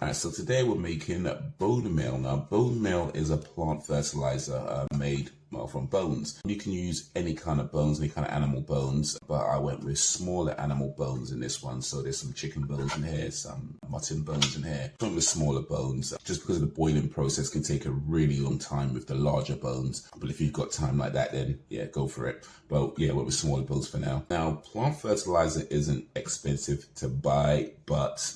Alright, so today we're making bone meal. Now, bone meal is a plant fertilizer made from bones. You can use any kind of bones, any kind of animal bones, but I went with smaller animal bones in this one. So there's some chicken bones in here, some mutton bones in here. I went with smaller bones just because the boiling process can take a really long time with the larger bones. But if you've got time like that, then yeah, go for it. But yeah, we're with smaller bones for now. Now, plant fertilizer isn't expensive to buy, but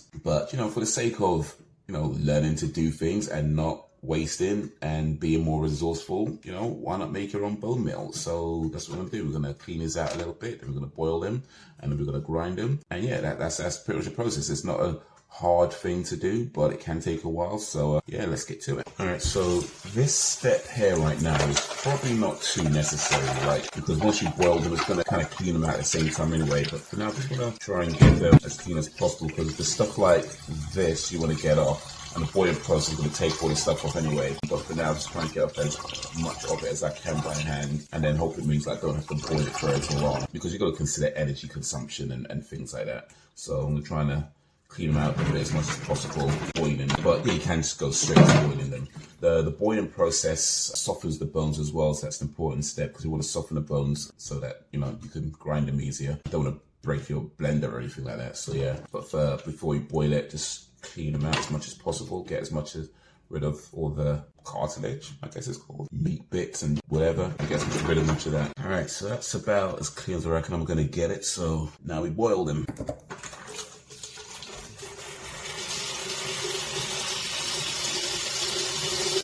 you know, for the sake of, you know, learning to do things and not wasting and being more resourceful, you know, why not make your own bone meal? So that's what we're gonna do. We're gonna clean these out a little bit, then we're gonna boil them, and then we're gonna grind them. And yeah, that's pretty much the process. It's not a hard thing to do, but it can take a while. So yeah, let's get to it. All right, so this step here right now is probably not too necessary, like, because once you boil them, it's gonna kind of clean them out at the same time anyway. But for now, I'm just gonna try and get them as clean as possible, because the stuff like this you want to get off. And the boiling process is going to take all this stuff off anyway. But for now, just trying to get off as much of it as I can by hand. And then hope it means I don't have to boil it for too long. Because you've got to consider energy consumption and things like that. So I'm trying to clean them out a bit as much as possible, boiling. But yeah, you can just go straight to boiling them. The boiling process softens the bones as well. So that's an important step, because you want to soften the bones so that, you know, you can grind them easier. You don't want to break your blender or anything like that. So yeah, but before you boil it, just clean them out as much as possible, get as much as rid of all the cartilage, I guess it's called, meat bits and whatever, get rid of much of that. All right, so that's about as clean as I reckon I'm gonna get it. So now we boil them.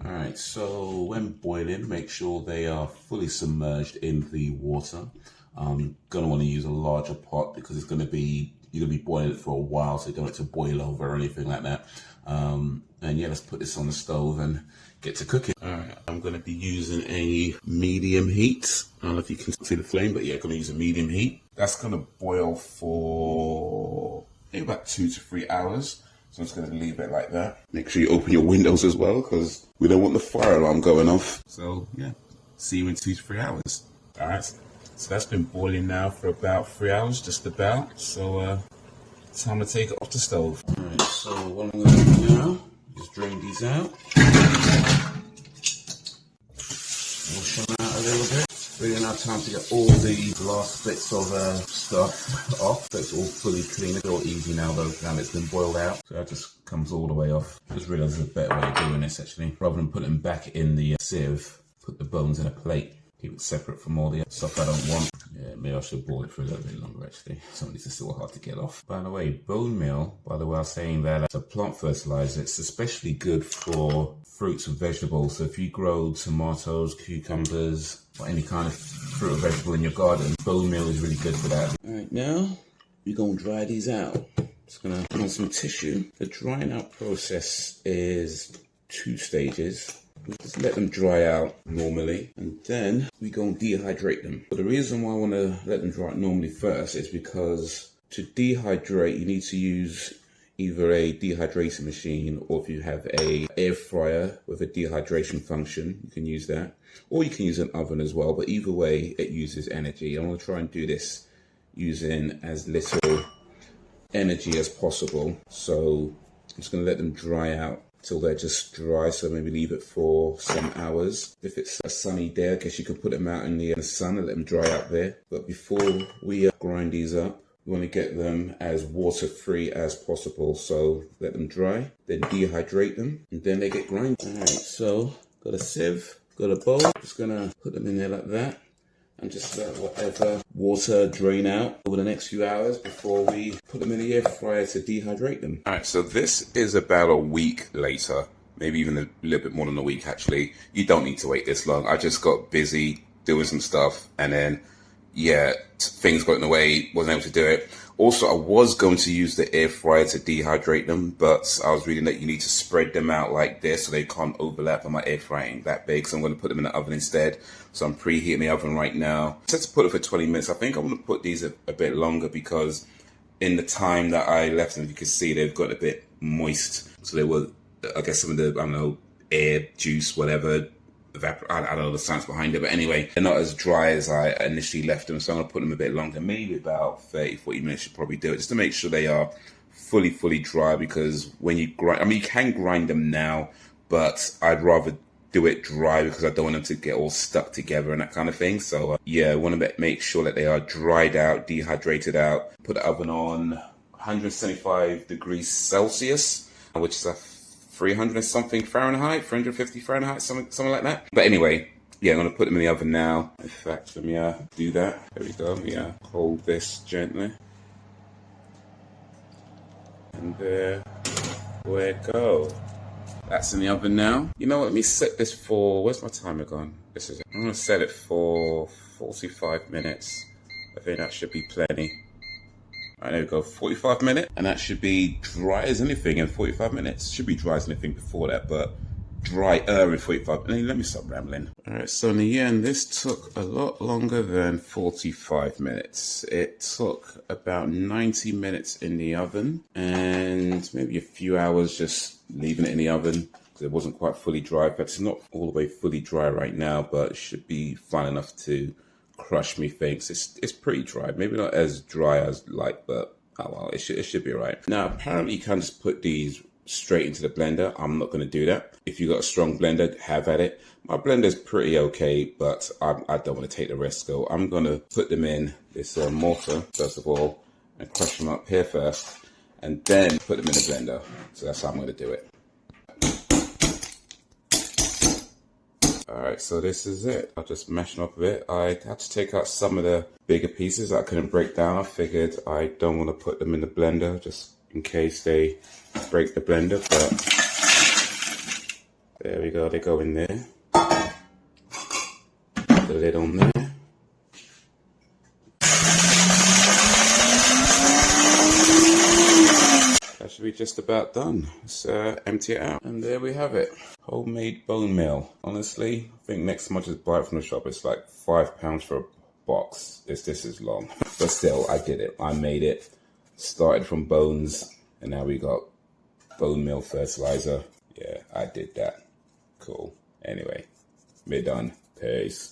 All right, so when boiling, make sure they are fully submerged in the water. You're gonna want to use a larger pot, because it's gonna be, you're gonna be boiling it for a while, so you don't want it to boil over or anything like that. And yeah, let's put this on the stove and get to cooking. All right, I'm gonna be using a medium heat. I don't know if you can see the flame, but yeah, I'm gonna use a medium heat. That's gonna boil for maybe about 2 to 3 hours. So I'm just gonna leave it like that. Make sure you open your windows as well, because we don't want the fire alarm going off. So yeah, see you in 2 to 3 hours. All right. So that's been boiling now for about 3 hours, just about. So time to take it off the stove. All right, so what I'm going to do now is drain these out. Wash them out a little bit. Really now time to get all the last bits of stuff off. So it's all fully clean. It's all easy now though, now it's been boiled out. So that just comes all the way off. Just realised there's a better way of doing this actually. Rather than putting them back in the sieve, put the bones in a plate. Keep it separate from all the stuff I don't want. Yeah, maybe I should boil it for a little bit longer actually. Some of these are still hard to get off. By the way, bone meal, by the way, I was saying that it's a plant fertilizer. It's especially good for fruits and vegetables. So if you grow tomatoes, cucumbers, or any kind of fruit or vegetable in your garden, bone meal is really good for that. All right, now we're gonna dry these out. Just gonna put on some tissue. The drying out process is 2 stages. We just let them dry out normally, and then we go and dehydrate them. But the reason why I want to let them dry out normally first is because to dehydrate, you need to use either a dehydrating machine, or if you have a air fryer with a dehydration function, you can use that. Or you can use an oven as well, but either way, it uses energy. I want to try and do this using as little energy as possible. So I'm just going to let them dry out till they're just dry, so maybe leave it for some hours. If it's a sunny day, I guess you could put them out in the sun and let them dry out there. But before we grind these up, we want to get them as water-free as possible. So let them dry, then dehydrate them, and then they get grinded. All right, so got a sieve, got a bowl. Just gonna put them in there like that, and just let whatever water drain out over the next few hours before we put them in the air fryer to dehydrate them. All right, so this is about a week later, maybe even a little bit more than a week actually. You don't need to wait this long. I just got busy doing some stuff, and then yeah, things got in the way, wasn't able to do it. Also, I was going to use the air fryer to dehydrate them, but I was reading that you need to spread them out like this so they can't overlap, and my air fryer ain't that big, so I'm going to put them in the oven instead. So I'm preheating the oven right now. Set to put it for 20 minutes. I think I want to put these a bit longer, because in the time that I left them, you can see they've got a bit moist. So they were, I guess, some of the, I don't know, air, juice, whatever, I don't know the science behind it, but anyway, they're not as dry as I initially left them, so I'm going to put them a bit longer, maybe about 30-40 minutes should probably do it, just to make sure they are fully dry, because when you grind, I mean, you can grind them now, but I'd rather do it dry because I don't want them to get all stuck together and that kind of thing. So yeah, I want to make sure that they are dried out, dehydrated out. Put the oven on 175 degrees Celsius, which is a 300 and something Fahrenheit, 350 Fahrenheit, something like that. But anyway, yeah, I'm going to put them in the oven now. In fact, let me do that. There we go. Yeah, hold this gently. And there we go. That's in the oven now. You know what, let me set this for, where's my timer gone? This is it. I'm going to set it for 45 minutes. I think that should be plenty. All right, there we go, 45 minutes. And that should be dry as anything in 45 minutes. Should be dry as anything before that, but drier in 45 minutes. Let me stop rambling. All right, so in the end, this took a lot longer than 45 minutes. It took about 90 minutes in the oven and maybe a few hours just leaving it in the oven because it wasn't quite fully dry. But it's not all the way fully dry right now, but it should be fine enough to crush me things. It's pretty dry, maybe not as dry as like, but oh well, it should be all right. Now, apparently you can just put these straight into the blender. I'm not going to do that. If you got a strong blender, have at it. My blender's pretty okay, but I don't want to take the risk. So I'm going to put them in this mortar first of all and crush them up here first and then put them in the blender. So that's how I'm going to do it. Alright, so this is it. I'll just mash them up a bit. I had to take out some of the bigger pieces that I couldn't break down. I figured I don't want to put them in the blender just in case they break the blender, but there we go, they go in there. Put the lid on there. That should be just about done. Let's empty it out. And there we have it. Homemade bone meal. Honestly, I think next time I just buy it from the shop, it's like £5 for a box. This is long. But still, I did it. I made it. Started from bones, and now we got bone meal fertilizer. Yeah, I did that. Cool. Anyway, we're done. Peace.